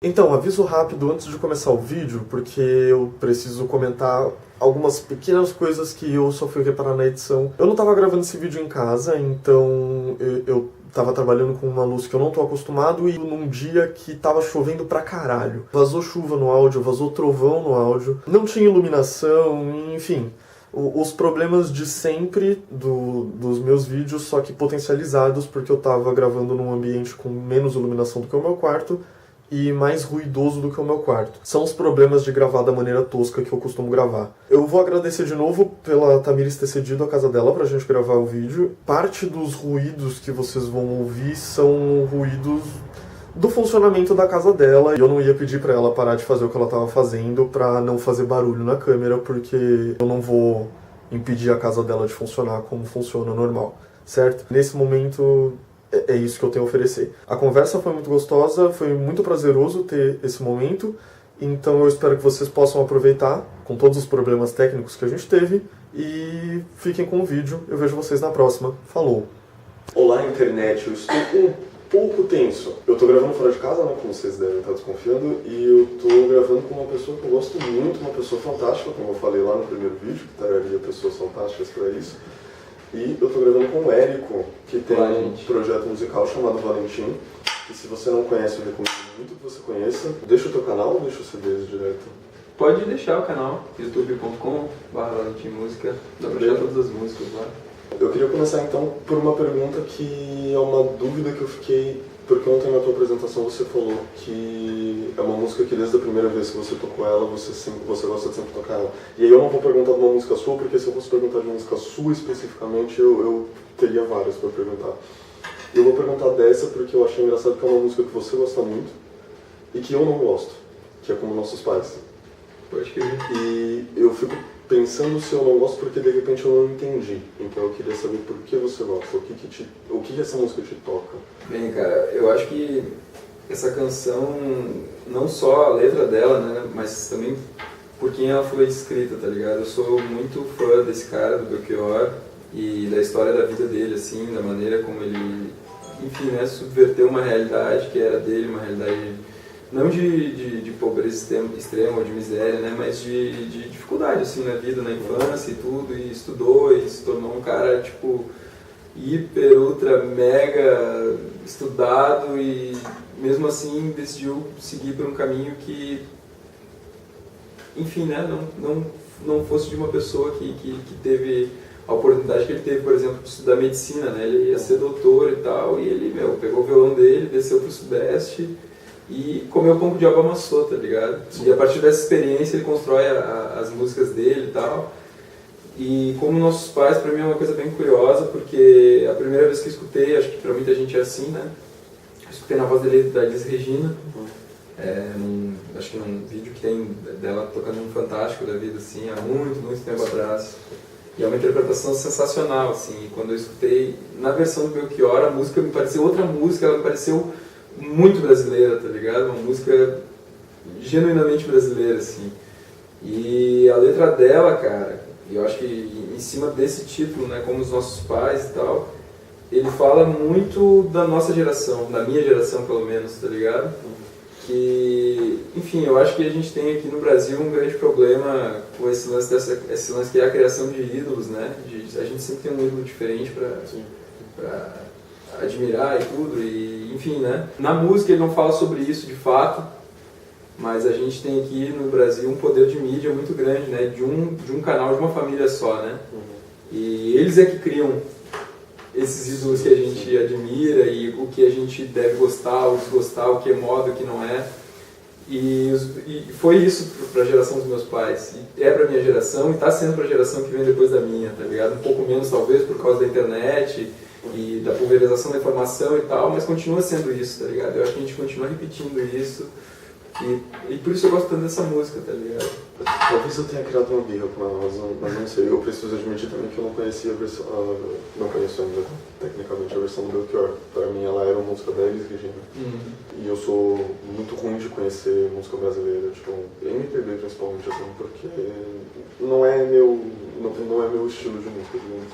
Então, aviso rápido antes de começar o vídeo, porque eu preciso comentar algumas pequenas coisas que eu só fui reparar na edição. Eu não tava gravando esse vídeo em casa, então eu tava trabalhando com uma luz que eu não tô acostumado e num dia que tava chovendo pra caralho. Vazou chuva no áudio, vazou trovão no áudio, não tinha iluminação, enfim. Os problemas de sempre dos meus vídeos, só que potencializados, porque eu tava gravando num ambiente com menos iluminação do que o meu quarto, e mais ruidoso do que o meu quarto. São os problemas de gravar da maneira tosca que eu costumo gravar. Eu vou agradecer de novo pela Tamires ter cedido a casa dela pra gente gravar o vídeo. Parte dos ruídos que vocês vão ouvir são ruídos do funcionamento da casa dela. E eu não ia pedir pra ela parar de fazer o que ela tava fazendo pra não fazer barulho na câmera, porque eu não vou impedir a casa dela de funcionar como funciona normal, certo? Nesse momento é isso que eu tenho a oferecer. A conversa foi muito gostosa, foi muito prazeroso ter esse momento, então eu espero que vocês possam aproveitar com todos os problemas técnicos que a gente teve e fiquem com o vídeo. Eu vejo vocês na próxima. Falou! Olá, internet. Eu estou um pouco tenso. Eu tô gravando fora de casa, né, como vocês devem estar desconfiando, e eu tô gravando com uma pessoa que eu gosto muito, uma pessoa fantástica, como eu falei lá no primeiro vídeo, que traria pessoas fantásticas para isso. E eu tô gravando com o Érico, que tem um projeto musical chamado Valentim. E se você não conhece, eu recomendo muito que você conheça. Deixa o teu canal ou deixa o CDs direto? Pode deixar o canal, youtube.com/valentimmusica, dá pra achar todas as músicas lá. Eu queria começar então por uma pergunta que é uma dúvida que eu fiquei, porque ontem na tua apresentação você falou que é uma música que desde a primeira vez que você tocou ela, você gosta de sempre tocar ela. E aí eu não vou perguntar de uma música sua, porque se eu fosse perguntar de uma música sua especificamente, eu teria várias para perguntar. Eu vou perguntar dessa porque eu achei engraçado que é uma música que você gosta muito e que eu não gosto, que é Como Nossos Pais. Pode crer. E eu fico pensando se eu não gosto porque de repente eu não entendi. Então eu queria saber por que você gosta, o que essa música te toca. Bem, cara, eu acho que essa canção, não só a letra dela, né, mas também por quem ela foi escrita, tá ligado? Eu sou muito fã desse cara, do Belchior, e da história da vida dele, assim, da maneira como ele, enfim, né, subverteu uma realidade que era dele, uma realidade não de pobreza extrema ou de miséria, né, mas de dificuldade, assim, na vida, na infância e tudo, e estudou e se tornou um cara, tipo, hiper, ultra, mega estudado e mesmo assim decidiu seguir por um caminho que, enfim, né, não fosse de uma pessoa que teve a oportunidade que ele teve, por exemplo, de estudar medicina, né, ele ia ser doutor e tal, e ele, pegou o violão dele, desceu pro Sudeste e comeu pão com diabo amassou, tá ligado? E a partir dessa experiência ele constrói as músicas dele e tal. E Como Nossos Pais, pra mim é uma coisa bem curiosa, porque a primeira vez que eu escutei, acho que pra muita gente é assim, né? Eu escutei na voz dele, da Elis Regina, acho que num vídeo que tem dela tocando um Fantástico da vida, assim, há muito tempo atrás. E é uma interpretação sensacional, assim, e quando eu escutei na versão do Belchior, a música me pareceu outra música, ela me pareceu muito brasileira, tá ligado? Uma música genuinamente brasileira, assim. E a letra dela, cara, eu acho que em cima desse título, né, Como os Nossos Pais e tal, ele fala muito da nossa geração, da minha geração pelo menos, tá ligado? Que, enfim, eu acho que a gente tem aqui no Brasil um grande problema com esse lance que é a criação de ídolos, né? A gente sempre tem um ídolo diferente pra admirar e tudo, e enfim, né? Na música ele não fala sobre isso de fato, mas a gente tem aqui no Brasil um poder de mídia muito grande, né? De um canal, de uma família só, né? E eles é que criam esses ídolos que a gente admira e o que a gente deve gostar ou desgostar, o que é moda, o que não é. E foi isso para a geração dos meus pais. E é para minha geração e está sendo para a geração que vem depois da minha, tá ligado? Um pouco menos talvez por causa da internet e da pulverização da informação e tal, mas continua sendo isso, tá ligado? Eu acho que a gente continua repetindo isso e por isso eu gosto tanto dessa música, tá ligado? Talvez eu tenha criado uma birra com ela, mas não sei. Eu preciso admitir também que eu não conhecia a versão, não conheço ainda tecnicamente a versão do Belchior. Para mim ela era uma música da Elis Regina. E eu sou muito ruim de conhecer música brasileira, tipo MPB principalmente, assim, porque não é meu estilo de música, digamos.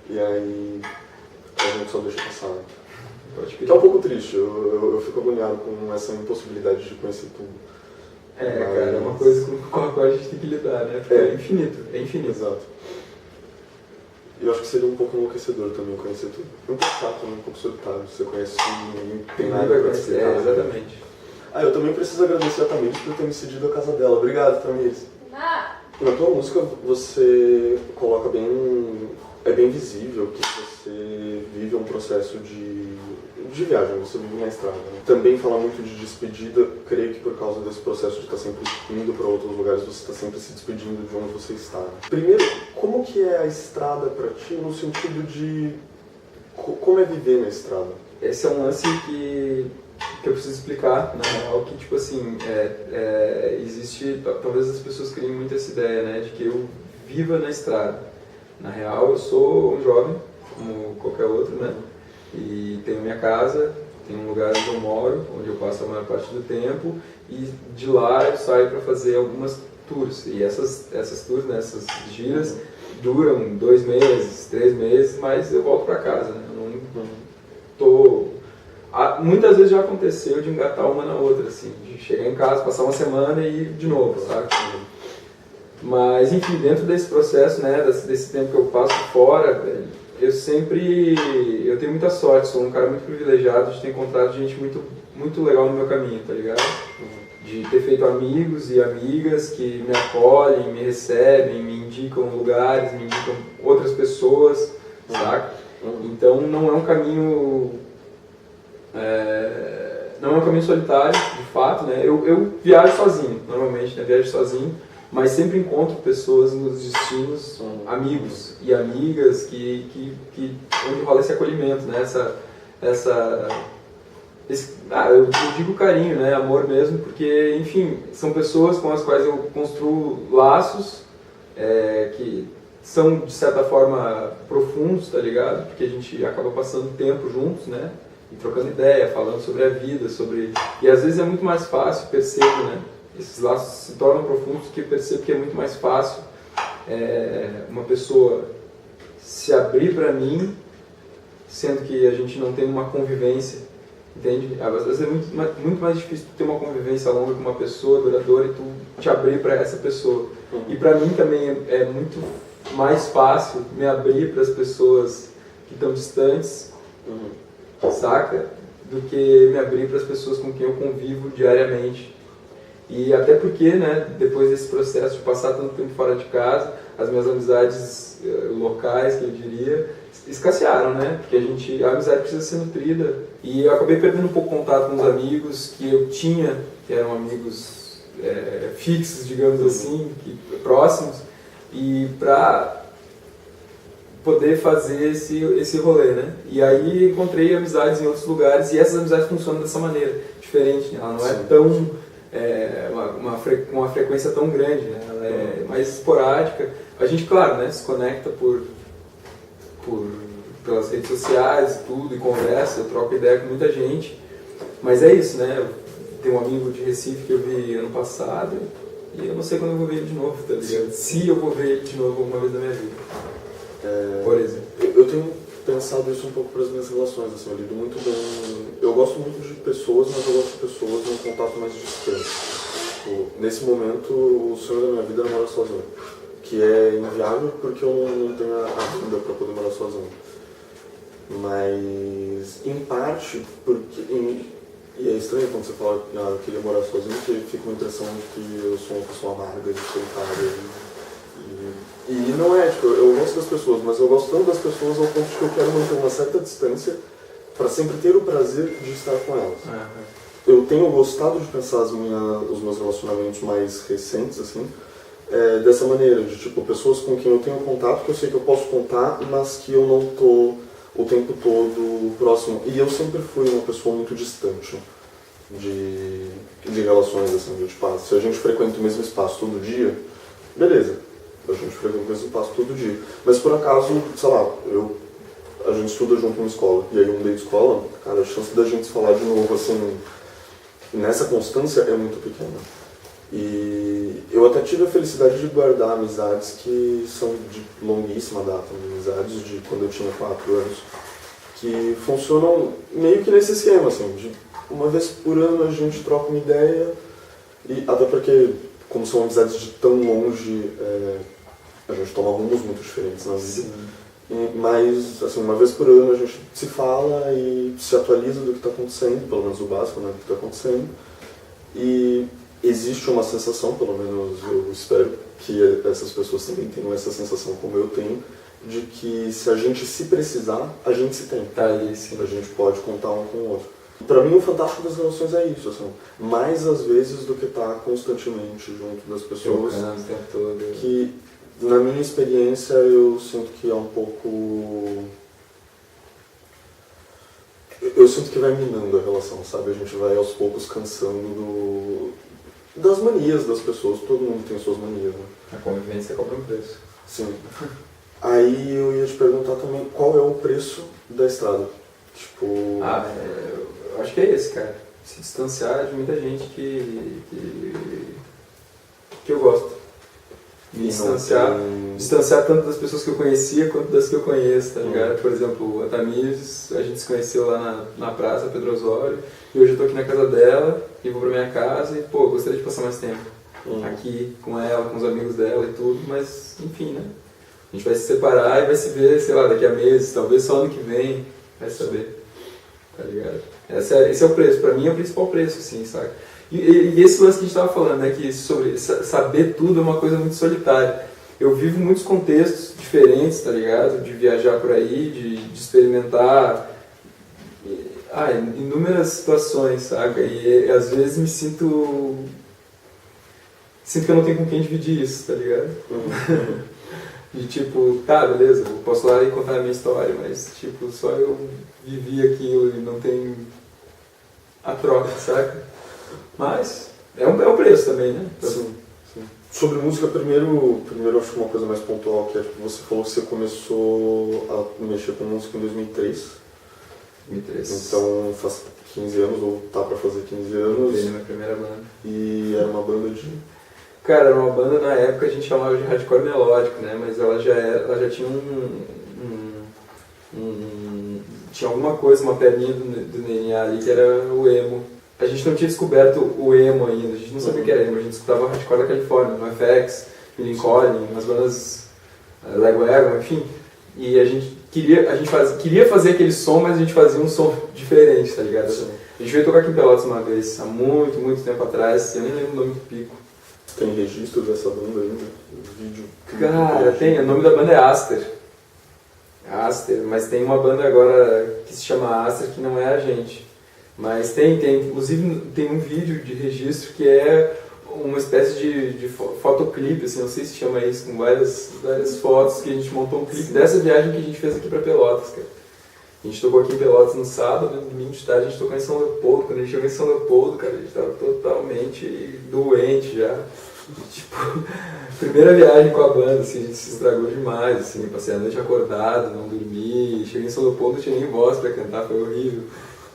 E aí a gente só deixa passar. Pode Que é um pouco triste, eu fico agoniado com essa impossibilidade de conhecer tudo. Cara, é uma coisa com a qual a gente tem que lidar, né? Porque é infinito. Exato. E eu acho que seria um pouco enlouquecedor também conhecer tudo. Um pouco chato, um pouco solitário. Você conhece tudo, ninguém tem nada pra explicar. Exatamente. Eu também preciso agradecer a Tamires por ter me cedido a casa dela. Obrigado, Tamires. Na tua música você coloca bem... É bem visível que você vive um processo de viagem, você vive na estrada. Né? Também fala muito de despedida, creio que por causa desse processo de estar sempre indo para outros lugares, você está sempre se despedindo de onde você está. Né? Primeiro, como que é a estrada para ti no sentido de... Como é viver na estrada? Esse é um lance que eu preciso explicar, na real, que tipo assim, existe, talvez as pessoas criem muito essa ideia, né, de que eu viva na estrada. Na real, eu sou um jovem, como qualquer outro, né? E tenho minha casa, tenho um lugar onde eu moro, onde eu passo a maior parte do tempo, e de lá eu saio para fazer algumas tours. E essas tours, né, essas giras, duram 2 meses, 3 meses, mas eu volto para casa, né? Eu não tô... Muitas vezes já aconteceu de engatar uma na outra, assim, de chegar em casa, passar uma semana e ir de novo, sabe? Mas, enfim, dentro desse processo, né, desse tempo que eu passo fora, eu tenho muita sorte, sou um cara muito privilegiado de ter encontrado gente muito, muito legal no meu caminho, tá ligado? De ter feito amigos e amigas que me acolhem, me recebem, me indicam lugares, me indicam outras pessoas, saca? Então não é um caminho... não é um caminho solitário, de fato, né? Eu viajo sozinho, normalmente, né? Viajo sozinho. Mas sempre encontro pessoas nos destinos, amigos e amigas, onde rola esse acolhimento, né? Eu digo carinho, né? Amor mesmo, porque, enfim, são pessoas com as quais eu construo laços que são, de certa forma, profundos, tá ligado? Porque a gente acaba passando tempo juntos, né? E trocando ideia, falando sobre a vida, E às vezes é muito mais fácil, percebo, né? Esses laços se tornam profundos porque eu percebo que é muito mais fácil uma pessoa se abrir para mim, sendo que a gente não tem uma convivência, entende? Às vezes é muito mais difícil tu ter uma convivência longa com uma pessoa duradoura e tu te abrir para essa pessoa. E para mim também é muito mais fácil me abrir para as pessoas que estão distantes, saca? Do que me abrir para as pessoas com quem eu convivo diariamente. E até porque, né, depois desse processo de passar tanto tempo fora de casa, as minhas amizades locais, que eu diria, escassearam, né? Porque a amizade precisa ser nutrida. E eu acabei perdendo um pouco contato com os amigos que eu tinha, que eram amigos fixos, digamos assim, próximos, e para poder fazer esse rolê, né? E aí encontrei amizades em outros lugares, e essas amizades funcionam dessa maneira, diferente, né? Ela não é tão... uma frequência tão grande, né? Ela é mais esporádica. A gente, claro, né, se conecta pelas redes sociais e tudo, e conversa, eu troco ideia com muita gente, mas é isso, né? Eu tenho um amigo de Recife que eu vi ano passado e eu não sei quando eu vou ver ele de novo, tá ligado? Se eu vou ver ele de novo alguma vez na minha vida, por exemplo. Eu tenho pensado isso um pouco para as minhas relações, assim, eu lido muito bem... Eu gosto muito de pessoas, mas eu gosto de pessoas num contato mais distante. Tipo, nesse momento, o sonho da minha vida era morar sozinho, que é inviável porque eu não tenho a vida para poder morar sozinho. Mas, em parte, porque... E é estranho quando você fala que eu queria morar sozinho, porque fica uma impressão de que eu sou uma pessoa amarga, de solitária. E não é, tipo, eu gosto das pessoas, mas eu gosto tanto das pessoas ao ponto de que eu quero manter uma certa distância para sempre ter o prazer de estar com elas. Eu tenho gostado de pensar os meus relacionamentos mais recentes, assim, dessa maneira, de tipo, pessoas com quem eu tenho contato, que eu sei que eu posso contar, mas que eu não tô o tempo todo próximo. E eu sempre fui uma pessoa muito distante de relações, assim, de, tipo, se a gente frequenta o mesmo espaço todo dia, beleza, a gente frequenta o mesmo espaço todo dia. Mas por acaso, sei lá, a gente estuda junto numa escola, e aí eu mudei de escola, cara, a chance da gente se falar de novo, assim, nessa constância é muito pequena. E eu até tive a felicidade de guardar amizades que são de longuíssima data, amizades de quando eu tinha 4 anos, que funcionam meio que nesse esquema, assim, de uma vez por ano a gente troca uma ideia, e até porque, como são amizades de tão longe, a gente toma rumos muito diferentes na vida. Mas, assim, uma vez por ano a gente se fala e se atualiza do que está acontecendo, pelo menos o básico, né, do que está acontecendo. E existe uma sensação, pelo menos eu espero, que essas pessoas também tenham essa sensação como eu tenho, de que se a gente se precisar, a gente se tem. Tá aí, sim. A gente pode contar um com o outro. Pra mim, o fantástico das relações é isso, assim, mais às vezes do que estar constantemente junto das pessoas. O tempo todo. Que, na minha experiência, eu sinto que é um pouco... Eu sinto que vai minando a relação, sabe? A gente vai aos poucos cansando das manias das pessoas. Todo mundo tem suas manias, né? A convivência cobra um preço. Sim. Aí eu ia te perguntar também qual é o preço da estrada. Tipo... Eu acho que é esse, cara. Se distanciar de muita gente que eu gosto. Me distanciar tanto das pessoas que eu conhecia quanto das que eu conheço, tá ligado? Por exemplo, a Tamires, a gente se conheceu lá na praça, Pedro Osório, e hoje eu tô aqui na casa dela, e vou pra minha casa, e pô, gostaria de passar mais tempo aqui com ela, com os amigos dela e tudo, mas enfim, né? A gente vai se separar e vai se ver, sei lá, daqui a meses, talvez só ano que vem, vai saber, tá ligado? Esse é o preço, pra mim é o principal preço, assim, sabe? E esse lance que a gente estava falando, né, que sobre saber tudo é uma coisa muito solitária. Eu vivo muitos contextos diferentes, tá ligado? De viajar por aí, de experimentar inúmeras situações, saca? E às vezes me sinto que eu não tenho com quem dividir isso, tá ligado? De tipo, tá, beleza, eu posso lá e contar a minha história, mas tipo, só eu vivi aquilo e não tem a troca, saca? Mas é um preço também, né? Sim, sim. Sobre música, primeiro acho que uma coisa mais pontual, que é tipo, você falou que você começou a mexer com música em 2003. 2003. Então faz 15 anos, ou tá pra fazer 15 anos. Veio na minha primeira banda. E era uma banda de... Cara, era uma banda, na época a gente chamava de hardcore melódico, né? Mas ela já tinha tinha alguma coisa, uma perninha do DNA ali, que era o emo. A gente não tinha descoberto o emo ainda, a gente não sabia o que era emo, a gente escutava hardcore da Califórnia, no FX, Millen Collin, umas bandas Lagwagon, enfim. E a gente queria fazer aquele som, mas a gente fazia um som diferente, tá ligado? Sim. A gente veio tocar aqui em Pelotas uma vez, há muito, muito tempo atrás, eu nem lembro o nome do pico. Tem registro dessa banda ainda? Vídeo? Cara, tem, o nome da banda é Aster. Mas tem uma banda agora que se chama Aster que não é a gente. Mas inclusive tem um vídeo de registro que é uma espécie de fotoclipe, assim, não sei se chama isso, com várias fotos que a gente montou um clipe dessa viagem que a gente fez aqui pra Pelotas, cara. A gente tocou aqui em Pelotas no sábado, no domingo de tarde a gente tocou em São Leopoldo. Quando a gente chegou em São Leopoldo, cara, a gente tava totalmente doente já. E, tipo, primeira viagem com a banda, assim, a gente se estragou demais, assim, passei a noite acordado, não dormi. Cheguei em São Leopoldo, não tinha nem voz pra cantar, foi horrível.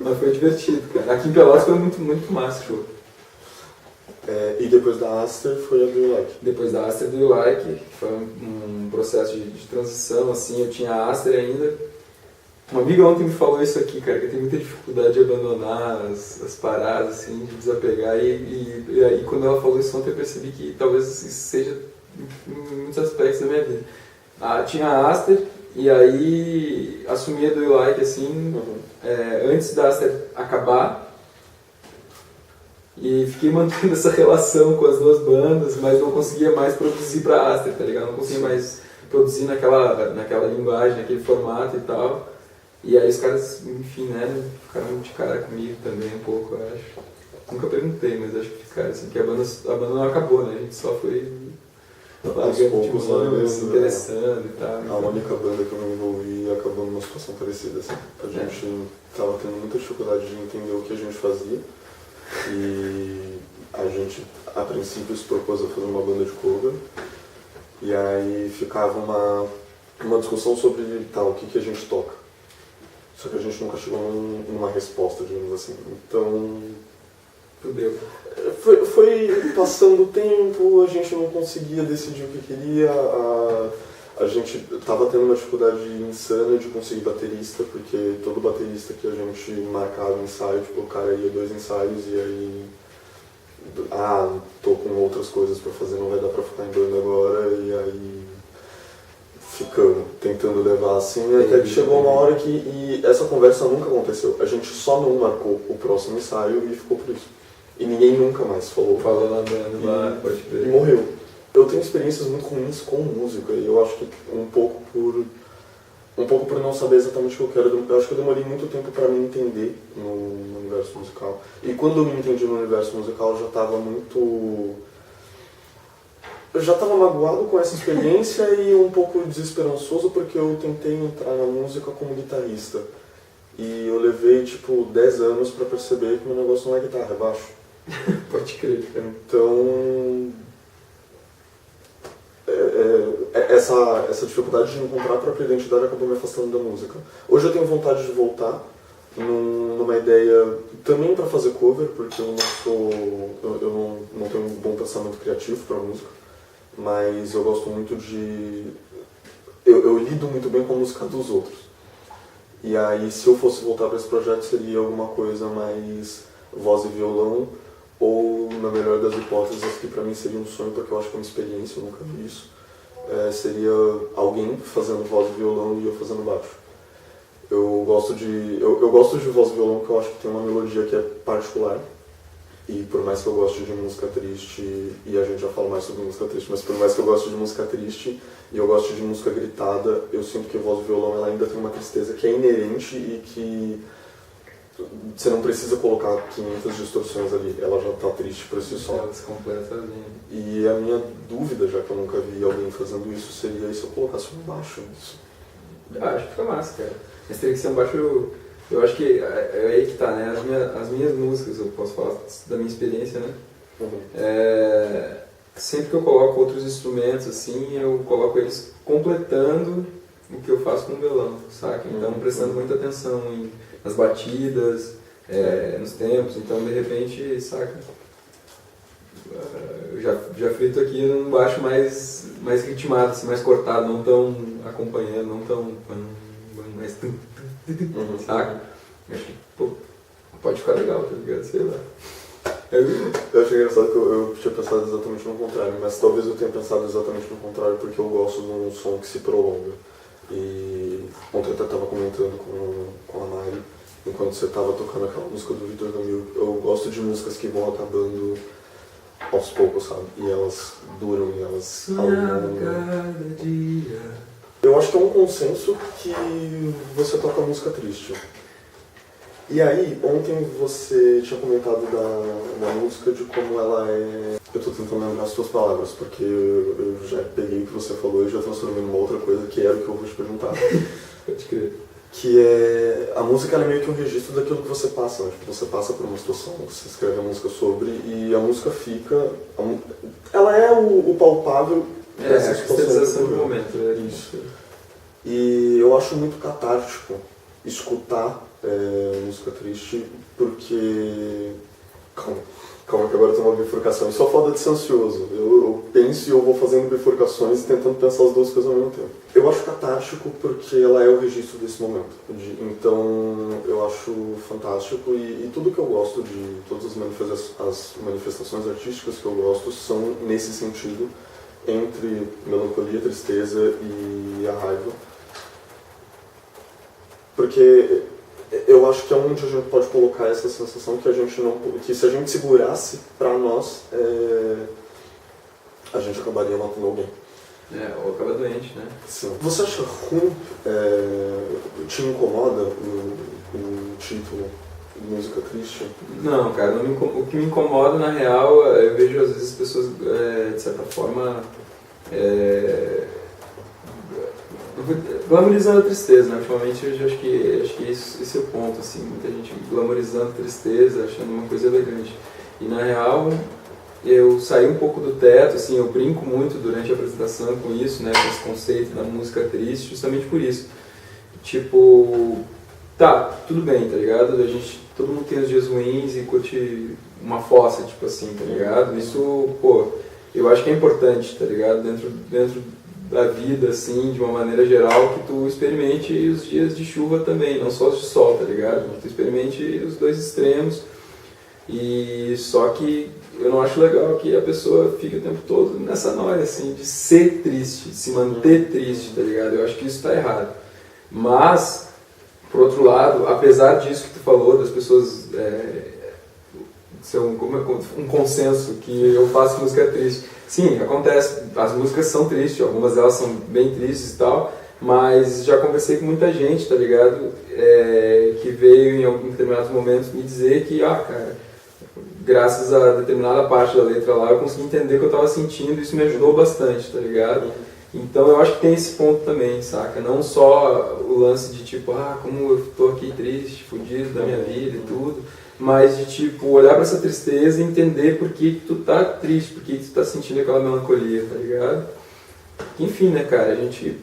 Mas foi divertido, cara. Aqui em Pelotas foi muito, muito massa o show. E depois da Aster foi a Do You Like? Depois da Aster, Do You Like, foi um processo de transição, assim, eu tinha a Aster ainda. Uma amiga ontem me falou isso aqui, cara, que eu tenho muita dificuldade de abandonar as paradas, assim, de desapegar. E aí quando ela falou isso ontem eu percebi que talvez isso seja em muitos aspectos da minha vida. Tinha a Aster, e aí assumi a Do You Like, assim, antes da Aster acabar. E fiquei mantendo essa relação com as duas bandas, mas não conseguia mais produzir pra Aster, tá ligado? Não conseguia mais produzir naquela linguagem, naquele formato e tal. E aí os caras, enfim, né, ficaram de cara comigo também um pouco, eu acho. Nunca perguntei, mas acho que ficaram assim, que a banda não acabou, né? A gente só foi aos poucos, se interessando e tal. A única banda que eu me envolvi acabou numa situação parecida, assim. A gente tava tendo muita dificuldade de entender o que a gente fazia. E a gente, a princípio, se propôs a fazer uma banda de cover. E aí ficava uma discussão sobre o que a gente toca. Só que a gente nunca chegou numa resposta, digamos assim. Então... Fudeu. Foi passando o tempo, a gente não conseguia decidir o que queria. A gente tava tendo uma dificuldade insana de conseguir baterista, porque todo baterista que a gente marcava ensaio, tipo, o cara ia 2 ensaios e aí... tô com outras coisas pra fazer, não vai dar pra ficar em banda agora, e aí... ficamos tentando levar assim, até que chegou uma hora que... E essa conversa nunca aconteceu. A gente só não marcou o próximo ensaio e ficou por isso. E ninguém nunca mais falou. Falou na banda lá, pode crer. E morreu. Eu tenho experiências muito ruins com música, e eu acho que um pouco por não saber exatamente o que eu quero. Eu acho que eu demorei muito tempo para me entender no universo musical. E quando eu me entendi no universo musical, eu já estava magoado com essa experiência e um pouco desesperançoso, porque eu tentei entrar na música como guitarrista. E eu levei, 10 anos para perceber que meu negócio não é guitarra, é baixo. Pode crer. Então... essa dificuldade de encontrar a própria identidade acabou me afastando da música. Hoje eu tenho vontade de voltar numa ideia também para fazer cover, porque eu não tenho um bom pensamento criativo para música, mas eu gosto muito de... Eu lido muito bem com a música dos outros. E aí, se eu fosse voltar para esse projeto, seria alguma coisa mais voz e violão, ou, na melhor das hipóteses, que para mim seria um sonho, porque eu acho que é uma experiência, eu nunca vi isso, seria alguém fazendo voz e violão e eu fazendo baixo. Eu gosto de voz e violão porque eu acho que tem uma melodia que é particular, e por mais que eu goste de música triste, e a gente já fala mais sobre música triste, mas por mais que eu goste de música triste e eu goste de música gritada, eu sinto que a voz e violão ela ainda tem uma tristeza que é inerente e que você não precisa colocar 500 distorções ali, ela já está triste por si só. Ela se completa ali. E a minha dúvida, já que eu nunca vi alguém fazendo isso, seria se eu colocasse um baixo nisso. Acho que fica massa, cara. Mas teria que ser um baixo... Eu acho que é aí que tá, né? As minhas músicas, eu posso falar da minha experiência, né? Uhum. Sempre que eu coloco outros instrumentos, assim, eu coloco eles completando o que eu faço com o violão, saca? Então, prestando muita atenção nas batidas, nos tempos. Então, de repente, saca? Eu já frito aqui num baixo mais ritmado, assim, mais cortado, não tão acompanhando, não tão... mais... saca? Acho que, pode ficar legal, tá ligado? Sei lá. Eu achei engraçado que eu tinha pensado exatamente no contrário, mas talvez eu tenha pensado exatamente no contrário porque eu gosto de um som que se prolonga. E ontem eu até estava comentando com a Mari, enquanto você estava tocando aquela música do Vitor Ramil, eu gosto de músicas que vão acabando aos poucos, sabe? E elas duram e elas cada dia. Eu acho que é um consenso que você toca música triste. E aí, ontem você tinha comentado da música, de como ela é... Eu tô tentando lembrar as suas palavras, porque eu já peguei o que você falou e já transformei numa outra coisa, que era o que eu vou te perguntar. Pode crer. Que é... A música ela é meio que um registro daquilo que você passa, né? Tipo, você passa por uma situação, você escreve a música sobre, e a música fica... Ela é o palpável dessa situação. A cristalização do momento. Isso. E eu acho muito catártico escutar música triste, porque... Calma que agora tem uma bifurcação. Isso é foda de ser ansioso. Eu penso e eu vou fazendo bifurcações e tentando pensar as duas coisas ao mesmo tempo. Eu acho catártico porque ela é o registro desse momento. Então eu acho fantástico e tudo que eu gosto de... Todas as manifestações artísticas que eu gosto são nesse sentido, entre melancolia, tristeza e a raiva. Porque eu acho que é onde a gente pode colocar essa sensação que a gente não... que se a gente segurasse pra nós, a gente acabaria matando alguém. Ou acaba doente, né? Sim. Você acha ruim, te incomoda o título música triste? Não, cara, o que me incomoda na real, eu vejo às vezes as pessoas, de certa forma, glamorizando a tristeza, né? Ultimamente eu acho que esse é o ponto, assim, muita gente glamorizando a tristeza, achando uma coisa elegante. E na real, eu saí um pouco do teto, assim, eu brinco muito durante a apresentação com isso, né? Com esse conceito da música triste, justamente por isso. Tipo, tá, tudo bem, tá ligado? Todo mundo tem os dias ruins e curte uma fossa, tipo assim, tá ligado? Isso, pô, eu acho que é importante, tá ligado? Dentro da vida, assim, de uma maneira geral, que tu experimente os dias de chuva também, não só os de sol, tá ligado? Que tu experimente os dois extremos. E só que eu não acho legal que a pessoa fique o tempo todo nessa noia, assim, de ser triste, de se manter triste, tá ligado? Eu acho que isso tá errado. Mas, por outro lado, apesar disso que tu falou, das pessoas ser um consenso que eu faço música triste, sim, acontece, as músicas são tristes, algumas delas são bem tristes e tal, mas já conversei com muita gente, tá ligado? Que veio em alguns determinados momentos me dizer que, cara, graças a determinada parte da letra lá, eu consegui entender o que eu tava sentindo e isso me ajudou bastante, tá ligado? Então eu acho que tem esse ponto também, saca? Não só o lance de tipo, como eu tô aqui triste, fudido da minha vida e tudo, mas de tipo, olhar pra essa tristeza e entender por que tu tá triste, por que tu tá sentindo aquela melancolia, tá ligado? Enfim, né, cara, a gente,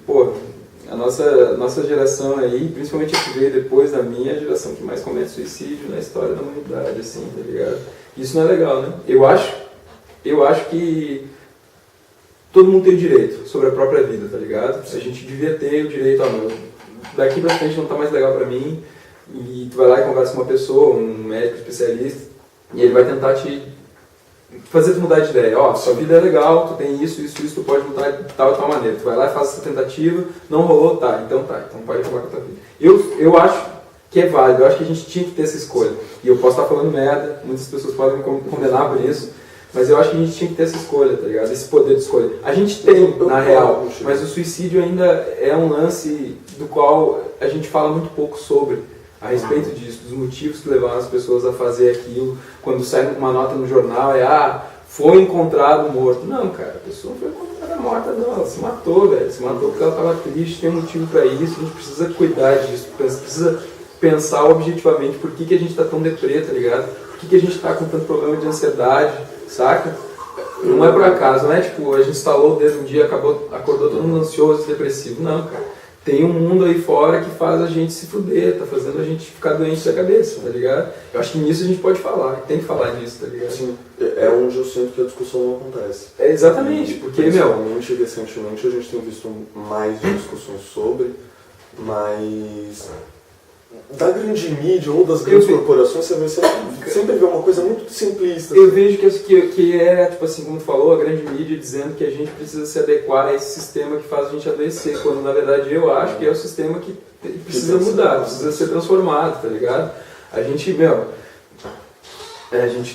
a nossa geração aí, principalmente a que veio depois da minha, é a geração que mais comete suicídio na história da humanidade, assim, tá ligado? Isso não é legal, né? Eu acho que todo mundo tem o direito sobre a própria vida, tá ligado? A gente devia ter o direito, daqui pra frente não tá mais legal pra mim, e tu vai lá e conversa com uma pessoa, um médico especialista, e ele vai tentar te fazer tu mudar de ideia. Sua vida é legal, tu tem isso, tu pode mudar de tal e tal maneira. Tu vai lá e faz essa tentativa, não rolou, então pode acabar com a tua vida. Eu acho que é válido, eu acho que a gente tinha que ter essa escolha. E eu posso estar falando merda, muitas pessoas podem me condenar por isso, mas eu acho que a gente tinha que ter essa escolha, tá ligado? Esse poder de escolha. A gente tem, na real, mas o suicídio ainda é um lance do qual a gente fala muito pouco sobre, a respeito disso, dos motivos que levaram as pessoas a fazer aquilo. Quando sai uma nota no jornal, foi encontrado morto. Não, cara, a pessoa não foi encontrada morta, não. Ela se matou, velho. Se matou porque ela estava triste, tem um motivo para isso. A gente precisa cuidar disso, precisa pensar objetivamente por que a gente tá tão deprê, tá ligado? Por que a gente tá com tanto problema de ansiedade, saca? Não é por acaso, não é tipo, a gente instalou o dedo um dia, acordou todo mundo ansioso e depressivo. Não, cara. Tem um mundo aí fora que faz a gente se fuder, tá fazendo a gente ficar doente da cabeça, tá ligado? Eu acho que nisso a gente pode falar, tem que falar disso, tá ligado? Sim, é onde eu sinto que a discussão não acontece. Exatamente, porque, principalmente, recentemente, a gente tem visto mais discussões sobre, mas da grande mídia ou das grandes corporações, você sempre vê uma coisa muito simplista. Eu vejo que é, tipo assim, como tu falou, a grande mídia dizendo que a gente precisa se adequar a esse sistema que faz a gente adoecer, quando na verdade eu acho que é o sistema que precisa mudar, precisa ser transformado, tá ligado? A gente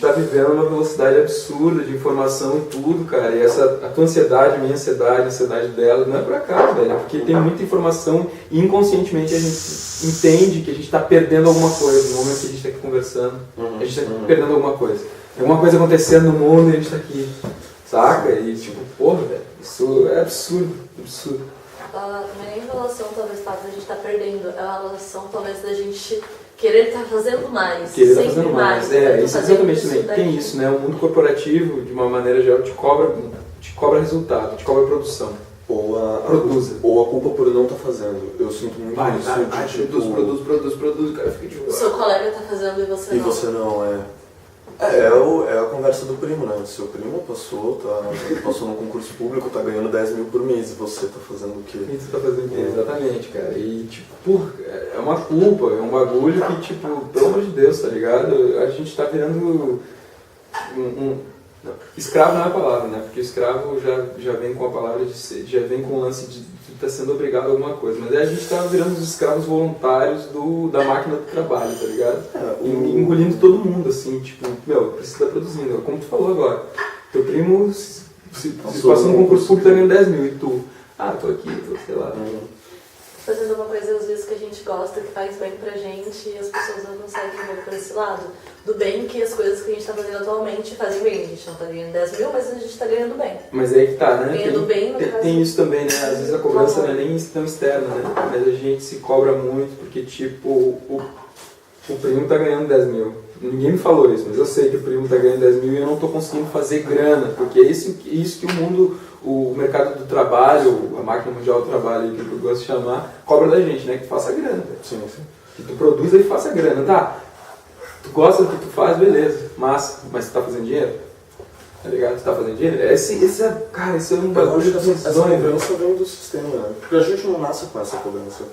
tá vivendo uma velocidade absurda de informação e tudo, cara, e a tua ansiedade, a minha ansiedade, a ansiedade dela, não é por acaso, velho, é porque tem muita informação e inconscientemente a gente entende que a gente tá perdendo alguma coisa no momento que a gente tá aqui conversando, a gente tá perdendo alguma coisa. Tem alguma coisa acontecendo no mundo e a gente tá aqui, saca? E tipo, velho, isso é absurdo. Não é em relação, talvez, fato da gente tá perdendo, é a relação, talvez, da gente querer estar fazendo mais. Querer estar fazendo mais. Isso exatamente também. Tem isso, né? O mundo corporativo, de uma maneira geral, te cobra resultado, te cobra produção. Ou a culpa por não estar fazendo. Eu sinto muito isso. Produz, o cara fica de o seu colega tá fazendo e você não. E você não, é a conversa do primo, né? O seu primo passou no concurso público, tá ganhando 10 mil por mês, e você tá fazendo o quê? E você tá fazendo o quê? Exatamente, cara. E, tipo, é uma culpa, é um bagulho que, tipo, pelo amor de Deus, tá ligado? A gente tá virando escravo não é a palavra, né? Porque o escravo já vem com a palavra já vem com o lance de estar sendo obrigado a alguma coisa. Mas aí a gente tá virando os escravos voluntários da máquina do trabalho, tá ligado? Engolindo todo mundo, assim, tipo, precisa estar produzindo. Como tu falou agora, teu primo se passou no concurso público tá ganhando 10 mil e tu, tô aqui, sei lá. Fazendo uma coisa às vezes que a gente gosta, que faz bem pra gente e as pessoas não conseguem ver por esse lado. Do bem que as coisas que a gente tá fazendo atualmente fazem bem. A gente não tá ganhando 10 mil, mas a gente tá ganhando bem. Mas é aí que tá, né? Ganhando bem, no caso, tem isso também, né? Às vezes a cobrança não é nem tão externa, né? Mas a gente se cobra muito porque, tipo, o primo tá ganhando 10 mil. Ninguém me falou isso, mas eu sei que o primo tá ganhando 10 mil e eu não tô conseguindo fazer grana. Porque é isso que o mundo, o mercado do trabalho, a máquina mundial do trabalho, que eu gosto de chamar, cobra da gente, né? Que tu faça grana. Sim. Que tu produza e faça grana. Tá, tu gosta do que tu faz, beleza, mas tu tá fazendo dinheiro? Tá ligado? Tu tá fazendo dinheiro? Cara, esse é um Eu bagulho acho que de essa cobrança vem do sistema, né? Porque a gente não nasce com essa cobrança.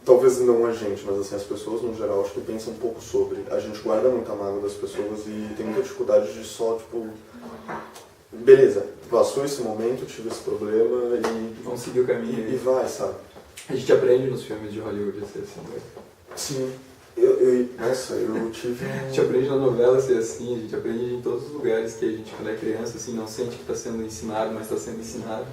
Talvez não a gente, mas assim, as pessoas no geral acho que pensam um pouco sobre. A gente guarda muita mágoa das pessoas e tem muita dificuldade de só, tipo, beleza, passou esse momento, tive esse problema e Vamos seguir o caminho. e vai, sabe? A gente aprende nos filmes de Hollywood a ser assim, né? Sim. Nossa, eu tive. A gente aprende na novela a ser assim, a gente aprende em todos os lugares que a gente, quando é criança, assim, não sente que está sendo ensinado, mas está sendo ensinado.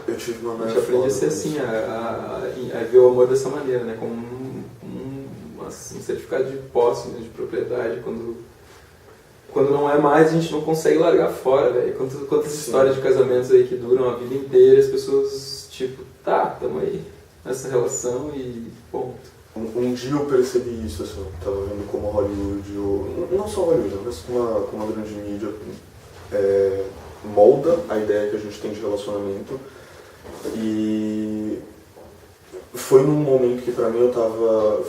Eu tive uma A gente aprende a ser assim, a ver o amor dessa maneira, né? Como um certificado de posse, né? De propriedade, quando não é mais, a gente não consegue largar fora, velho. Quantas histórias de casamentos aí que duram a vida inteira, as pessoas, tipo, tá, tamo aí nessa relação e ponto. Um dia eu percebi isso, assim, tava vendo como Hollywood, não só Hollywood, mas como a grande mídia molda a ideia que a gente tem de relacionamento. E foi num momento que pra mim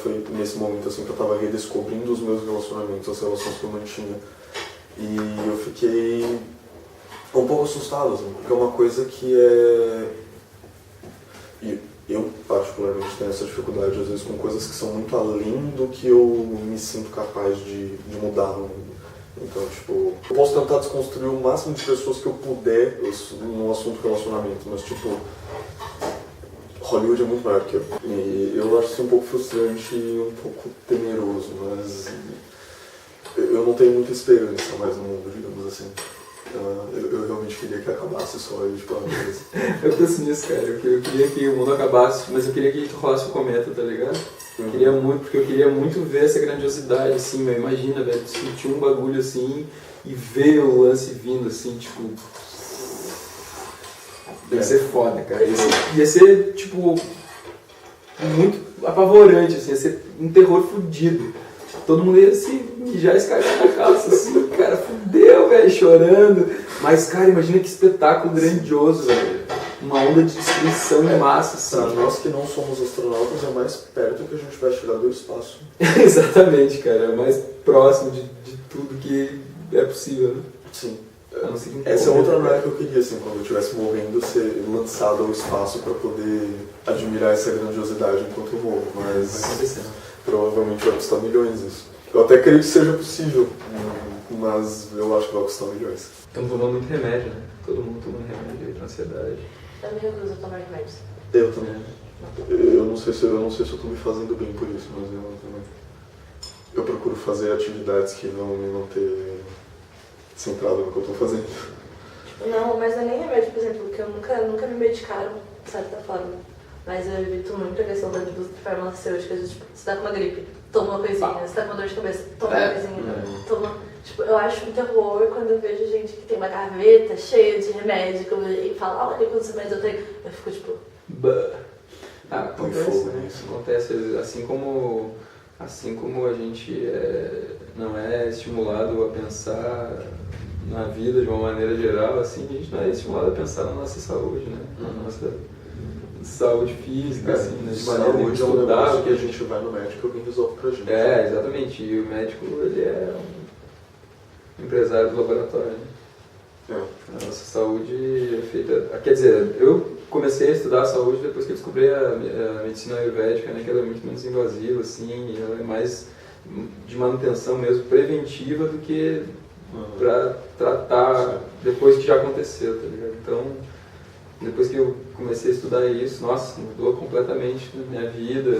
foi nesse momento assim que eu tava redescobrindo os meus relacionamentos, as relações que eu mantinha. E eu fiquei um pouco assustado, assim, porque é uma coisa que eu, particularmente, tenho essa dificuldade, às vezes, com coisas que são muito além do que eu me sinto capaz de mudar no mundo. Então, tipo, eu posso tentar desconstruir o máximo de pessoas que eu puder no assunto relacionamento, mas, tipo, Hollywood é muito maior que eu. E eu acho isso um pouco frustrante e um pouco temeroso, mas eu não tenho muita esperança mais no mundo, digamos assim. Eu realmente queria que acabasse só e tipo, Eu penso nisso, cara. Eu queria que o mundo acabasse, mas eu queria que rolasse o cometa, tá ligado? Eu queria muito, porque eu queria muito ver essa grandiosidade, assim, meu. Imagina, velho, sentir um bagulho assim e ver o lance vindo, assim, tipo. Ia ser foda, cara. Ia ser, tipo, muito apavorante, assim, ia ser um terror fudido. Todo mundo ia se mijar esse cara na calça, assim, cara, fudeu, velho, chorando. Mas, cara, imagina que espetáculo grandioso, velho. Uma onda de destruição em massa, assim. Pra nós que não somos astronautas, é mais perto que a gente vai chegar do espaço. Exatamente, cara, é mais próximo de tudo que é possível, né? Sim. Essa é outra área que eu queria, assim, quando eu estivesse morrendo, ser lançado ao espaço pra poder admirar essa grandiosidade enquanto eu morro, mas vai acontecer. Provavelmente vai custar milhões isso. Eu até creio que seja possível, mas eu acho que vai custar milhões. Estamos tomando muito remédio, né? Todo mundo tomando remédio pra ansiedade. Eu me recuso a tomar remédios. Eu também. Eu não sei se eu tô me fazendo bem por isso, mas eu também. Eu procuro fazer atividades que vão me manter centrado no que eu tô fazendo. Não, mas não é nem remédio, por exemplo, porque eu nunca me medicaram, de certa forma. Mas eu evito muito a questão das farmacêuticas, tipo, você tá com uma gripe, toma uma coisinha, você tá com uma dor de cabeça, toma uma coisinha, toma... Tipo, eu acho um terror quando eu vejo gente que tem uma gaveta cheia de remédio e fala, olha quantos remédios eu tenho. Eu fico tipo... Acontece, né? Acontece, assim como a gente não é estimulado a pensar na vida de uma maneira geral, assim, a gente não é estimulado a pensar na nossa saúde, né? Na nossa saúde física, assim, né? De maneira saúde é um negócio que a gente vai no médico e alguém resolve pra gente. Exatamente. E o médico, ele é um empresário do laboratório, né? A nossa saúde é feita... Quer dizer, eu comecei a estudar a saúde depois que eu descobri a medicina ayurvédica, né? Que ela é muito menos invasiva, assim, e ela é mais de manutenção mesmo, preventiva do que pra tratar depois que já aconteceu, tá ligado? Então, depois que eu comecei a estudar isso, nossa, mudou completamente a minha vida,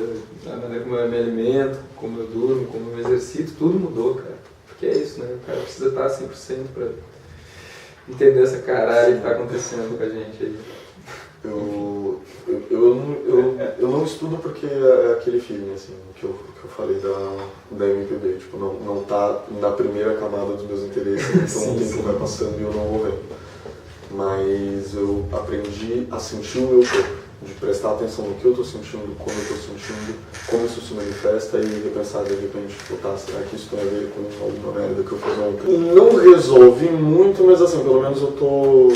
a maneira como eu me alimento, como eu durmo, como eu me exercito, tudo mudou, cara. Porque é isso, né? O cara precisa estar 100% pra entender essa caralho que tá acontecendo com a gente aí. Eu não estudo porque é aquele feeling, assim, que eu falei da MPB, tipo, não tá na primeira camada dos meus interesses, então o tempo vai passando e eu não vou vendo. Mas eu aprendi a sentir o meu corpo, de prestar atenção no que eu estou sentindo, como eu estou sentindo, como isso se manifesta e repensar de repente, tipo, tá, será que isso tem a ver com alguma merda que eu fiz ontem? Não resolve muito, mas assim, pelo menos eu estou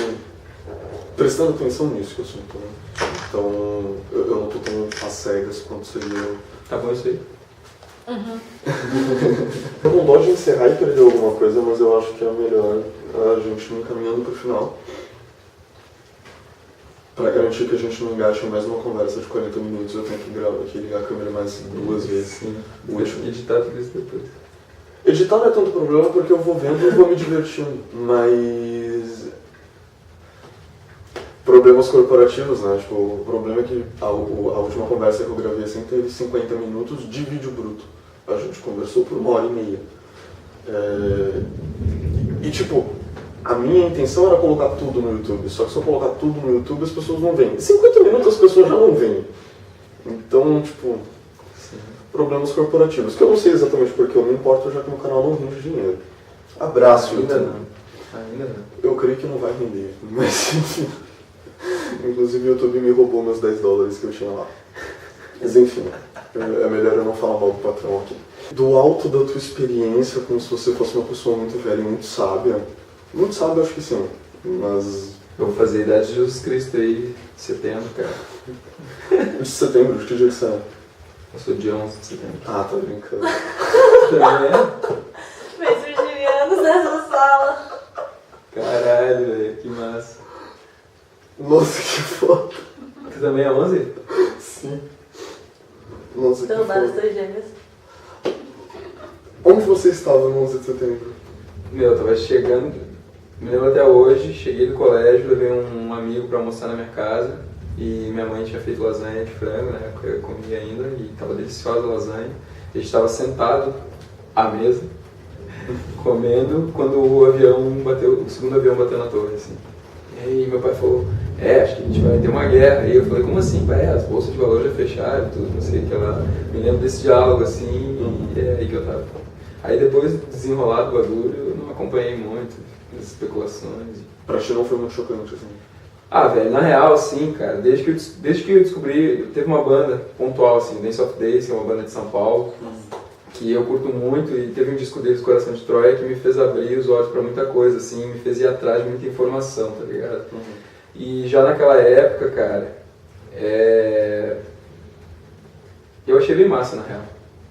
prestando atenção nisso que eu sinto, né? Então eu não tô tão às cegas quanto seria. Tá bom isso aí? Eu não gosto de encerrar e perder alguma coisa, mas eu acho que é melhor a gente ir encaminhando pro final. Pra garantir que a gente não engaste em mais uma conversa de 40 minutos, eu tenho que ligar a câmera mais 2 vezes. Sim. O último. Editar tudo isso depois. Editar não é tanto problema porque eu vou vendo e vou me divertindo, mas... Problemas corporativos, né? Tipo, o problema é que a última conversa que eu gravei assim teve 50 minutos de vídeo bruto. A gente conversou por 1h30. E tipo, a minha intenção era colocar tudo no YouTube, só que se eu colocar tudo no YouTube as pessoas não veem. Em 50 minutos as pessoas já não veem. Então, tipo, problemas corporativos, que eu não sei exatamente porque eu me importo, já que meu canal não rende dinheiro. Abraço, Ainda YouTube. não. Ainda não. Eu creio que não vai render, mas enfim. Inclusive o YouTube me roubou meus $10 que eu tinha lá. Mas enfim, é melhor eu não falar mal do patrão aqui. Do alto da tua experiência, como se você fosse uma pessoa muito velha e muito sábia. Muito sábia, acho que sim, mas... Eu vou fazer a idade de Jesus Cristo aí, em setembro, cara. De setembro, de que dia que você é? Eu sou dia 11 de setembro. Ah, tá brincando. Também é? Mês virginiano nessa sala. Caralho, velho, que massa. Nossa, que foda. Você também é 11? Sim. Nossa, Então, que várias foda. três gêmeas. Onde você estava no 11 de setembro? Meu, eu tava chegando, me lembro até hoje, cheguei do colégio, levei um amigo pra almoçar na minha casa e minha mãe tinha feito lasanha de frango, né, que eu comia ainda e tava deliciosa a lasanha. A gente tava sentado à mesa, comendo, quando o segundo avião bateu na torre, assim. E aí meu pai falou, acho que a gente vai ter uma guerra. E eu falei, como assim, pai? As bolsas de valor já fecharam, tudo, não sei o que lá. Me lembro desse diálogo, assim, e é aí que eu tava. Aí depois do desenrolar do bagulho, eu não acompanhei muito as especulações. Pra ti não foi muito chocante, assim. Ah, velho, na real, sim, cara. Desde que eu descobri, teve uma banda pontual, assim, Dance of Days, que é uma banda de São Paulo, que eu curto muito, e teve um disco deles, Coração de Troia, que me fez abrir os olhos pra muita coisa, assim, me fez ir atrás de muita informação, tá ligado? E já naquela época, cara, eu achei bem massa, na real.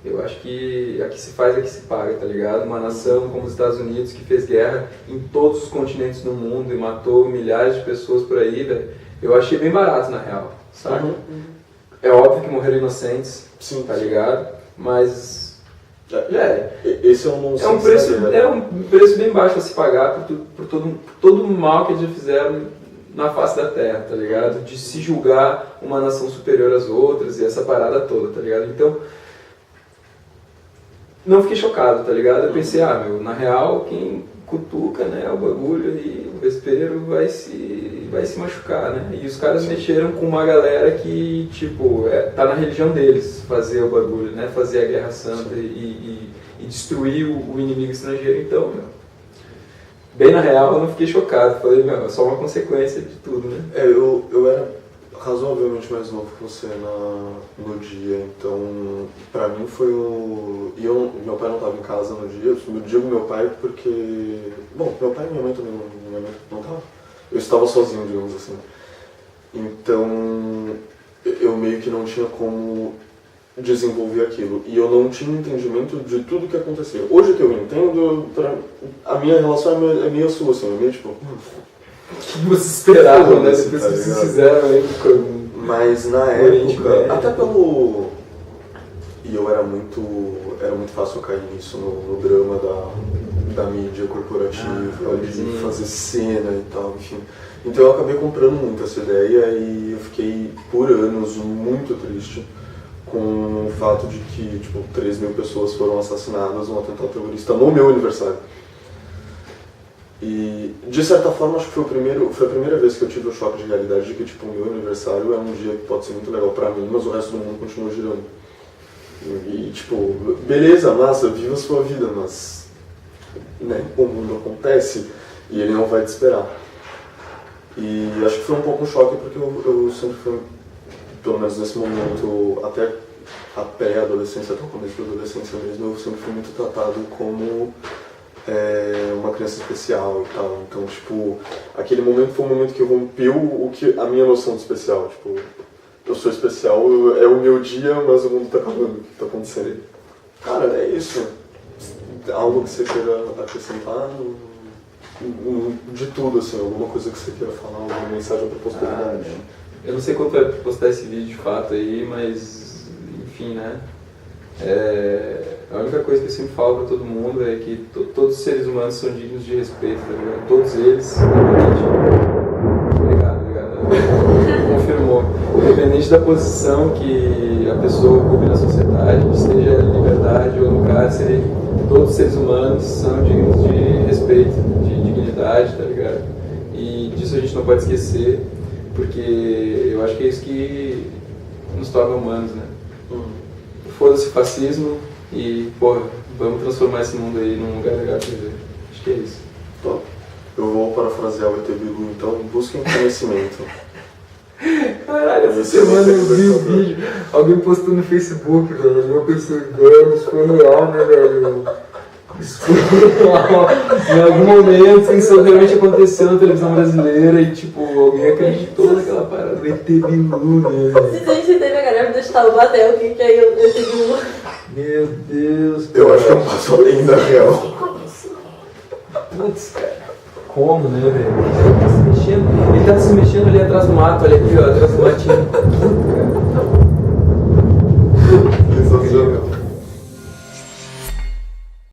Eu acho que aqui se faz, aqui se paga, tá ligado? Uma nação como os Estados Unidos, que fez guerra em todos os continentes do mundo e matou milhares de pessoas por aí, velho, eu achei bem barato, na real, sabe? É óbvio que morreram inocentes, Sim, tá ligado? Mas... Esse é um é um preço bem baixo a se pagar por todo o mal que eles já fizeram na face da terra, tá ligado? De se julgar uma nação superior às outras e essa parada toda, tá ligado? Então, não fiquei chocado, tá ligado? Eu pensei, na real, quem cutuca, né, o bagulho e o vespeiro vai se machucar, né? E os caras mexeram com uma galera que, tipo, tá na religião deles fazer o bagulho, né? Fazer a guerra santa e destruir o inimigo estrangeiro. Então, bem na real, eu não fiquei chocado. Falei, é só uma consequência de tudo, né? Eu era razoavelmente mais novo que você no dia, então pra mim foi o... meu pai não estava em casa no dia, eu digo meu pai porque... Bom, meu pai e minha mãe também não estavam. Eu estava sozinho, digamos assim. Então eu meio que não tinha como desenvolver aquilo. E eu não tinha entendimento de tudo que acontecia. Hoje que eu entendo, a minha relação é meio sua, assim, é meio tipo... O que vocês esperavam, né? Depois que vocês fizeram aí com... Mas na época, até pelo... E eu era muito fácil cair nisso, no drama da mídia corporativa, de fazer cena e tal, enfim. Então eu acabei comprando muito essa ideia e eu fiquei por anos muito triste com o fato de que, tipo, 3.000 pessoas foram assassinadas num atentado terrorista no meu aniversário. E, de certa forma, acho que foi a primeira vez que eu tive o choque de realidade de que, tipo, o meu aniversário é um dia que pode ser muito legal pra mim, mas o resto do mundo continua girando. E, tipo, beleza, massa, viva a sua vida, mas, né, o mundo acontece e ele não vai te esperar. E acho que foi um pouco um choque porque eu sempre fui, pelo menos nesse momento, até a pré-adolescência, até o começo da adolescência mesmo, eu sempre fui muito tratado como... uma criança especial e tal, então, tipo, aquele momento foi um momento que rompeu a minha noção de especial, tipo, eu sou especial, é o meu dia, mas o mundo tá acabando. O que tá acontecendo? Cara, é isso. Algo que você queira acrescentar? De tudo, assim, alguma coisa que você queira falar, alguma mensagem pra posteridade. Eu não sei quando vai postar esse vídeo de fato aí, mas enfim, né? A única coisa que eu sempre falo pra todo mundo é que todos os seres humanos são dignos de respeito, tá ligado? Todos eles, Obrigado. Confirmou. Independente da posição que a pessoa ocupe na sociedade, seja liberdade ou no cárcere, todos os seres humanos são dignos de respeito, de dignidade, tá ligado? E disso a gente não pode esquecer, porque eu acho que é isso que nos torna humanos, né? Foda-se o fascismo e, porra, vamos transformar esse mundo aí num lugar legal de viver. Acho que é isso. Top. Eu vou parafrasear o ET Bilu, então, busquem conhecimento. Caralho, essa semana eu vi um vídeo, alguém postou no Facebook, velho, uma pessoa ideia, isso foi real, né, velho? Isso foi real. Em algum momento isso realmente aconteceu na televisão brasileira e, tipo, alguém acreditou naquela parada do ET Bilu, né, velho? Se a gente teve a galera do Taubaté, o que é o ET Bilu? Meu Deus, cara. Eu acho que eu passo além da real. Putz, cara. Como, né, velho? Ele tá se mexendo ali atrás do mato, olha aqui, ó, atrás do matinho.